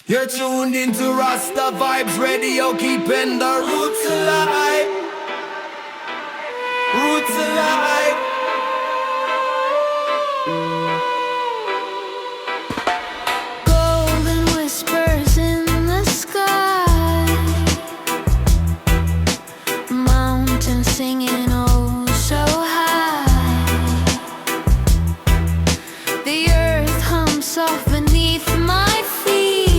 You're tuned into Rasta Vibes Radio, keeping the roots alive. Roots alive. Golden whispers in the sky, mountains singing oh so high. The earth hums soft beneath my feet.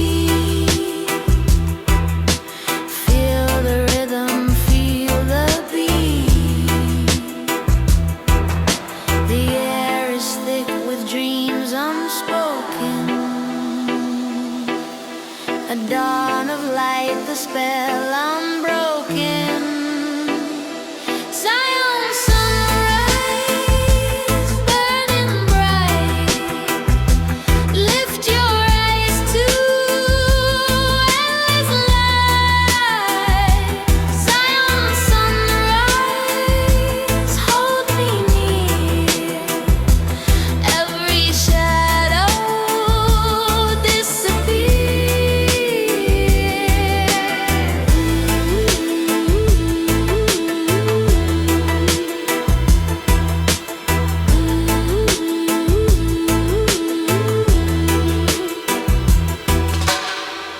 Feel the rhythm, feel the beat. The air is thick with dreams unspoken. A dawn of light, the spell unbroken. Zion sunrise, burning bright. Lift your eyes to endless light. Zion sunrise, hold me near. Every shadow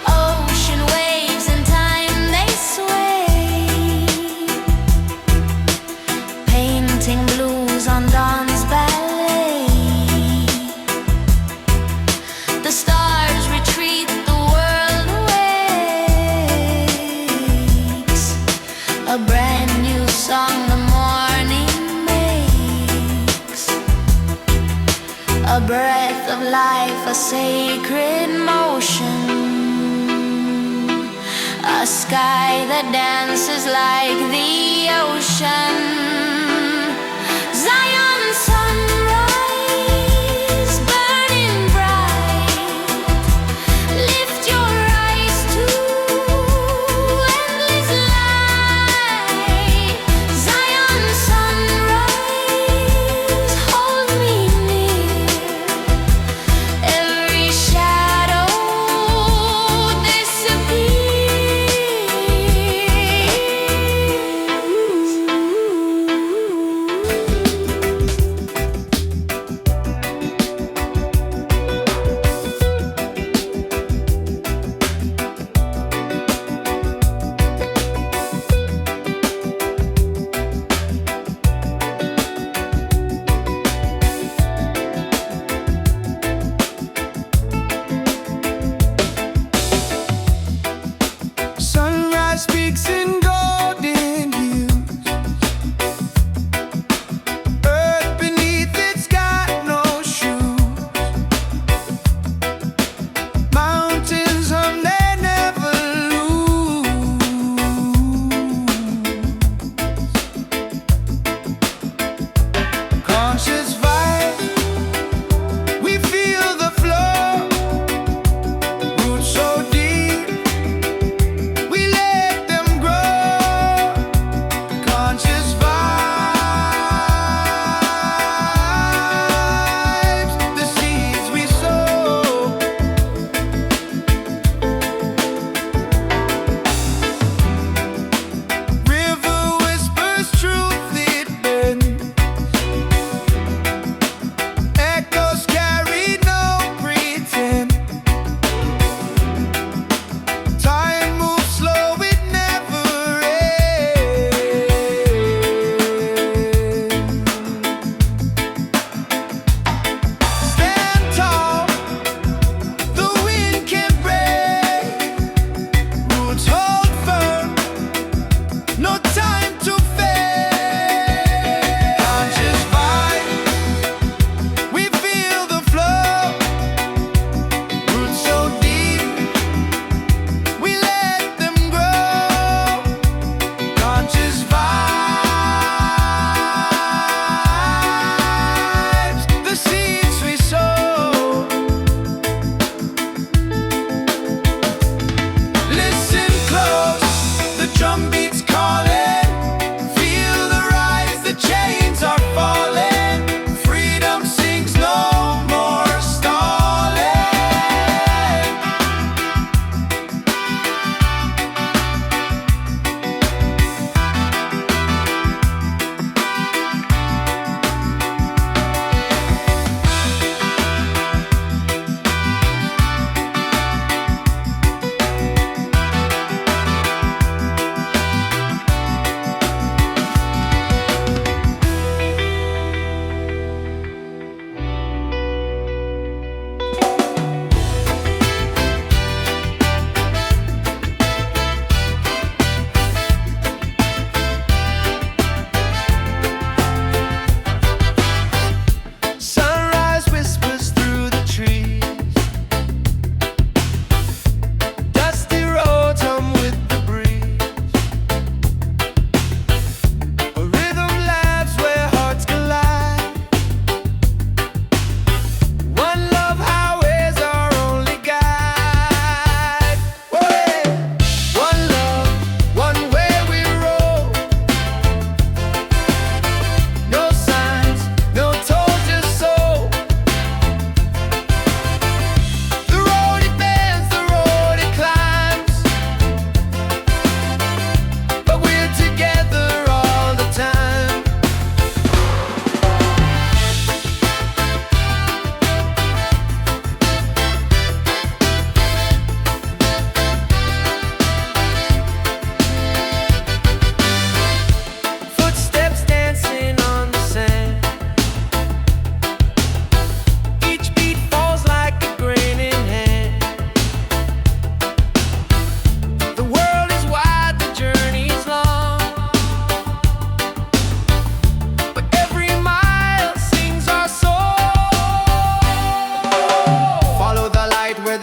Ocean waves in time they sway, painting blues on dawn's ballet. The stars retreat, the world awakes. A brand new song the morning makes. A breath of life, a sacred motion. A sky that dances like the ocean. Zion sunrise, burning bright. Lift your eyes to endless light. Zion sunrise, hold me near. Every shadow disappears.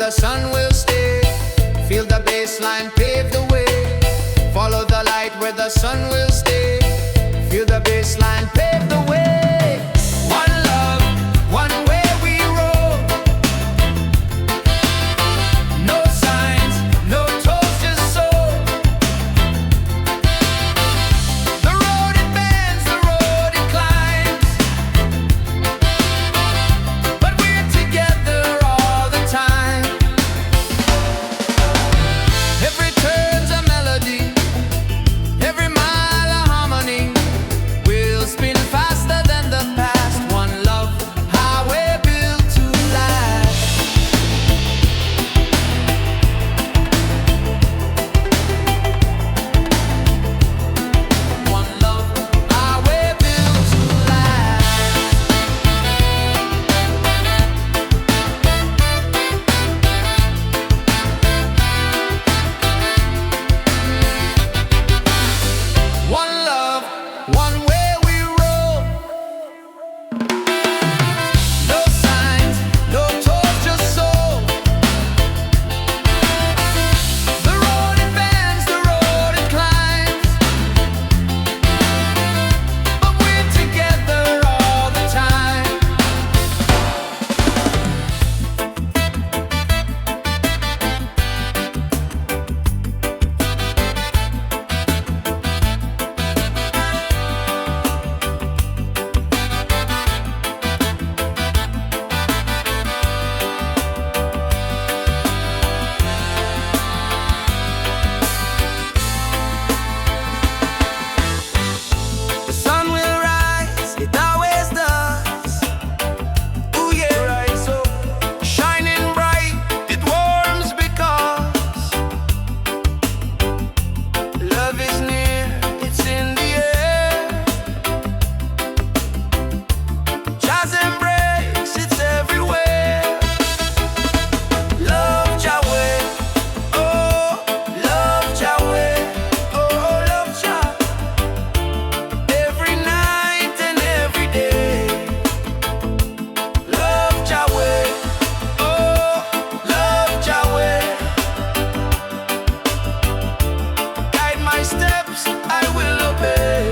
the sun will stay. Feel the baseline pave the way. Follow the light where the sun will stay. Feel the baseline pave the way. One love, one way we roll. No signs, no tolls, just soul. The road it bends, the road it climbs, but we're together all the time. Every turn's a melody, every mile a harmony. We'll spin faster than the past. One love, highway built to last. One love, highway built to last. One love, one way we roll. No signs, no tolls, just soul. The road it bends, the road it climbs, but we're together all the time. The sun will rise, it always does. Ooh yeah, rise up, shining bright, it warms because love is near, it's in the air. Jazz embrace, it's everywhere. Love Yahweh, oh, love Yahweh, oh, love Jah. Every night and every day. Love Yahweh, oh, love Yahweh. Guide my steps, I will obey.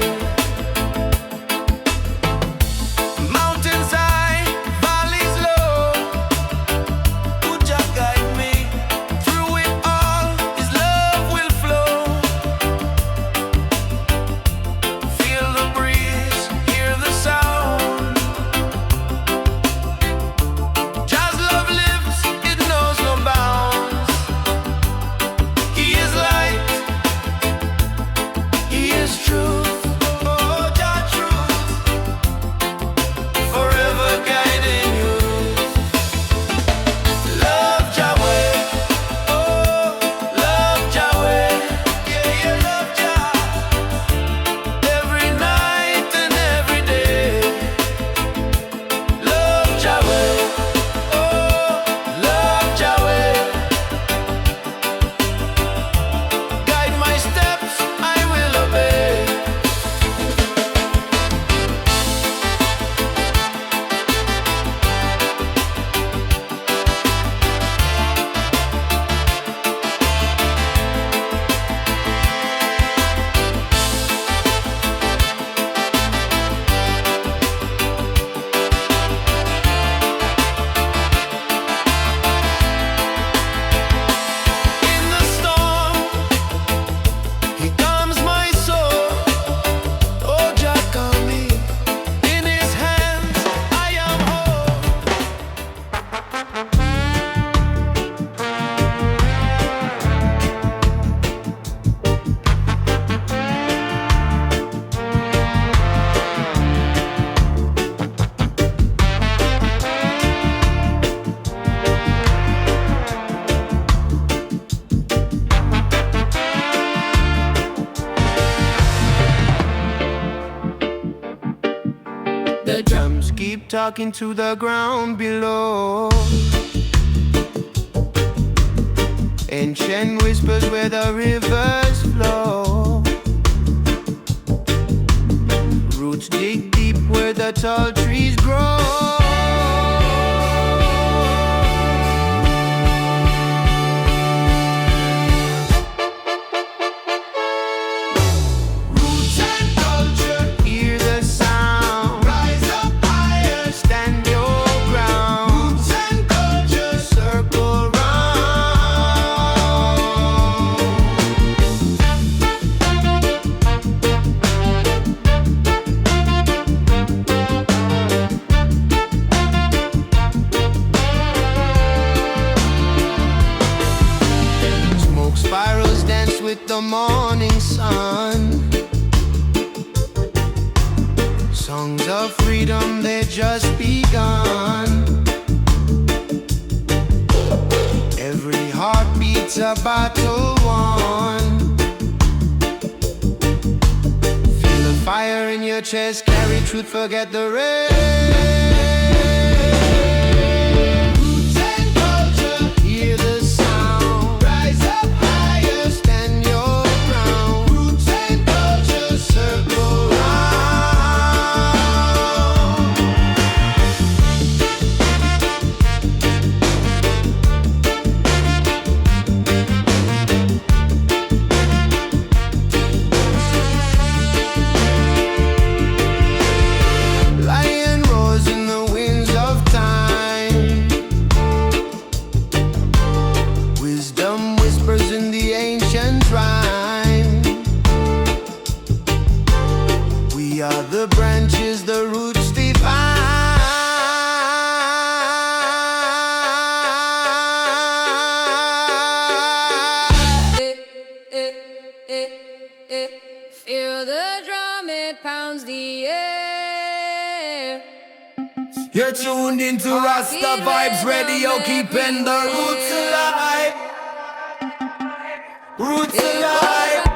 Mountains high, valleys low. Would Jah guide me? Through it all, His love will flow. Feel the breeze, hear the sound. Jah's love lives, it knows no bounds. He is light, He is truth. Oh, Jah truth, forever guiding you. Love Yahweh, oh, love Yahweh, yeah, yeah, love Jah. Every night and every day. Love Yahweh, oh, love Yahweh. Guide my steps, I will obey. In the storm, here comes my soul. Oh, Jah call me. In His hands, I am whole. The drums keep talking to the ground below. Ancient whispers where the rivers flow. Roots dig deep where the tall trees grow. the morning sun. Songs of freedom, they just begun. Every heartbeat's a battle won. Feel the fire in your chest, carry truth, forget the rest. Roots and culture, hear the sound. Rise up higher, stand your ground. Roots and culture, circle round. Lion roars in the winds of time. Wisdom whispers in the ancient rhyme. We are the branches, the roots divine. Feel the drum, it pounds the air. You're tuned into Rasta Vibes Radio, keeping the roots alive. Roots alive.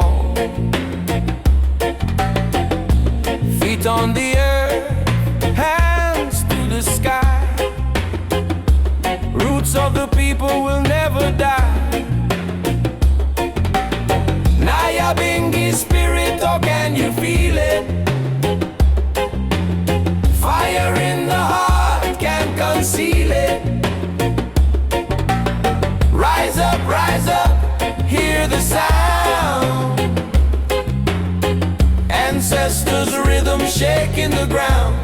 fall. Feet on the earth, hands to the sky. Roots of the people will never die. Nyabingi spirit, oh can you feel it? Fire in the heart, can't conceal it. Rise up, hear the sound. Ancestors' rhythm shaking the ground.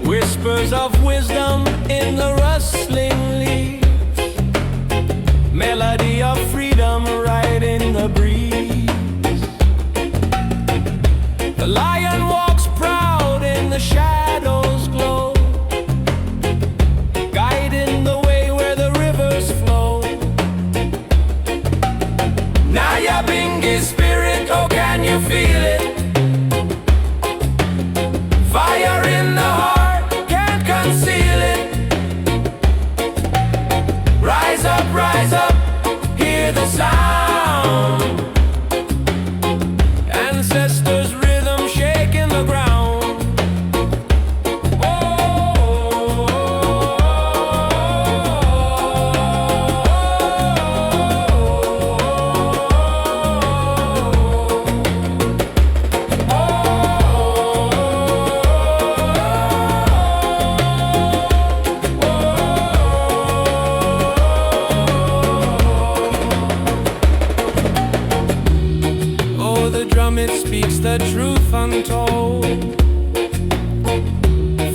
Whispers of wisdom in the rustling leaves, melody of freedom right in the breeze. The lion walks proud in the shadows glow, guiding the way where the rivers flow. Nyabingi spirit, oh can you feel it? Fire in the heart, conceal it. Rise up, hear the sound. Ancestors' rhythm shaking the ground. It speaks the truth untold.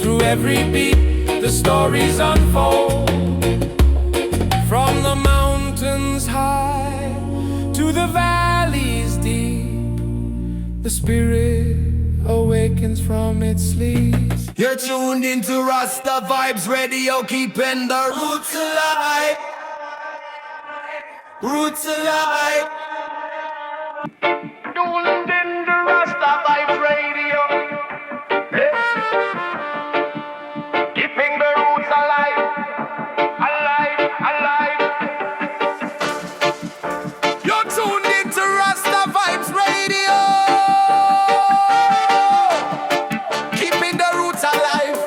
Through every beat, the stories unfold. From the mountains high to the valleys deep, the spirit awakens from its sleep. You're tuned into Rasta Vibes Radio, keeping the roots alive. Roots alive. Tuned in the Rasta Vibes Radio, keeping the roots alive, alive, alive. You're tuned in to Rasta Vibes Radio, keeping the roots alive,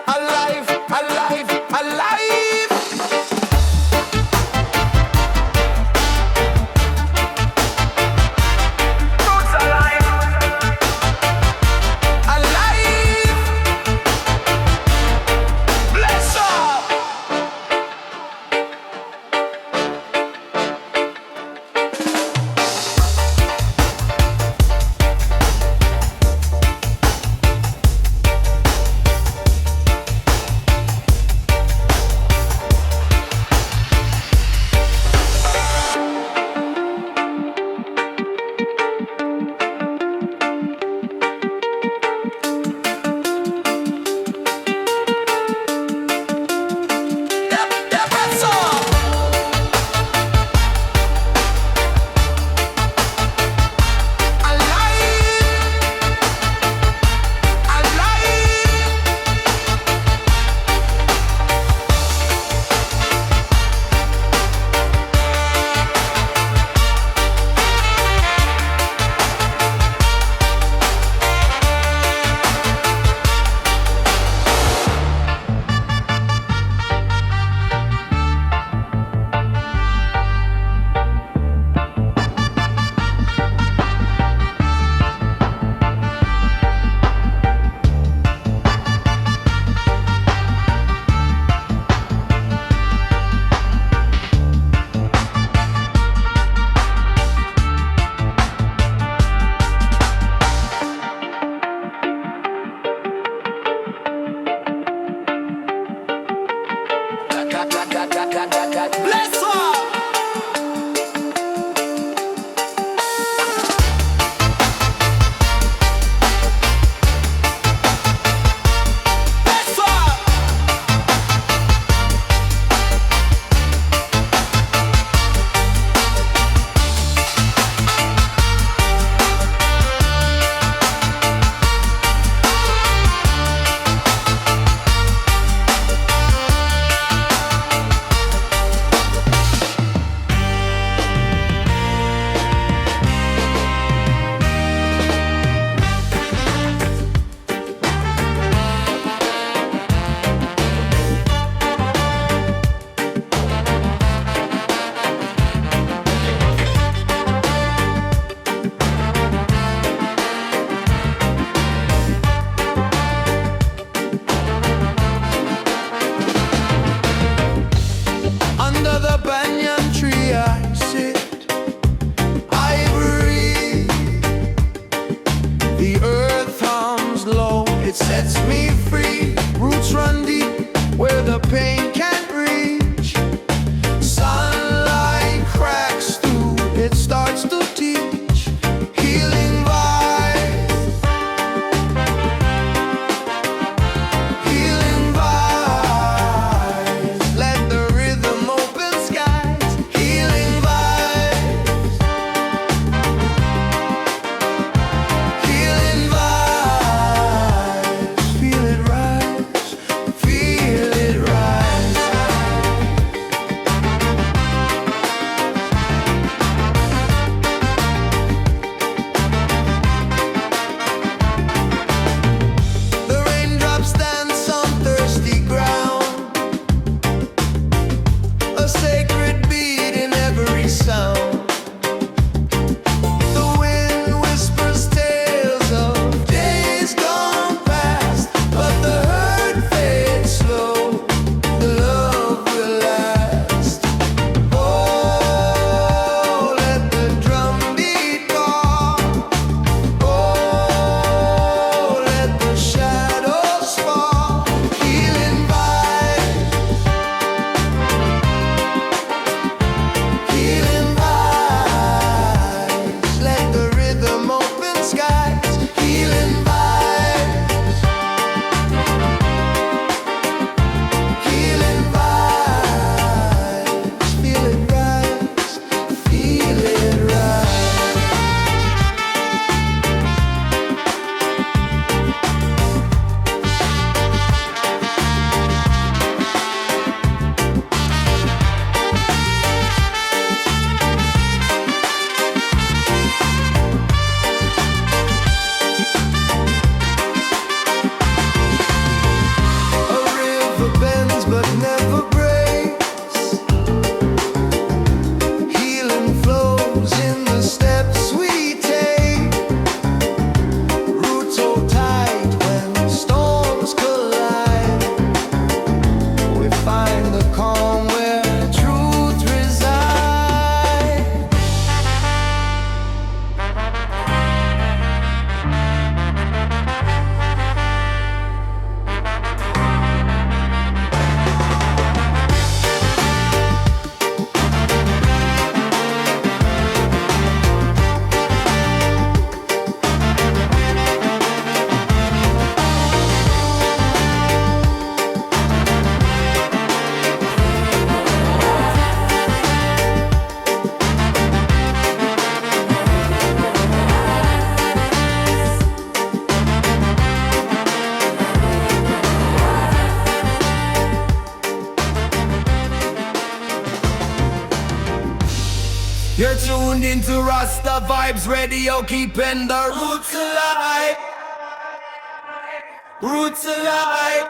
alive, alive, alive. Bless up! free. Roots run deep where the pain can't reach. Sunlight cracks through, it starts to teach. Healing vibes, healing vibes. Let the rhythm open skies. Healing vibes, healing vibes. Feel it rise, feel it rise. The raindrops dance on thirsty ground, a sacred beat in every sound. The wind whispers tales of days gone past, but the hurt fades slow, the love will last. Oh, let the drum beat call. Oh, let the shadows fall. Healing vibes, healing vibes. Let the rhythm open skies. Healing vibes, healing vibes. Feel it rise, feel it rise. A river bends but never breaks. Healing flows in the steps we take. Roots hold tight when storms collide. We find the calm where truth resides. You're tuned into Rasta Vibes Radio, keeping the roots alive. Roots alive.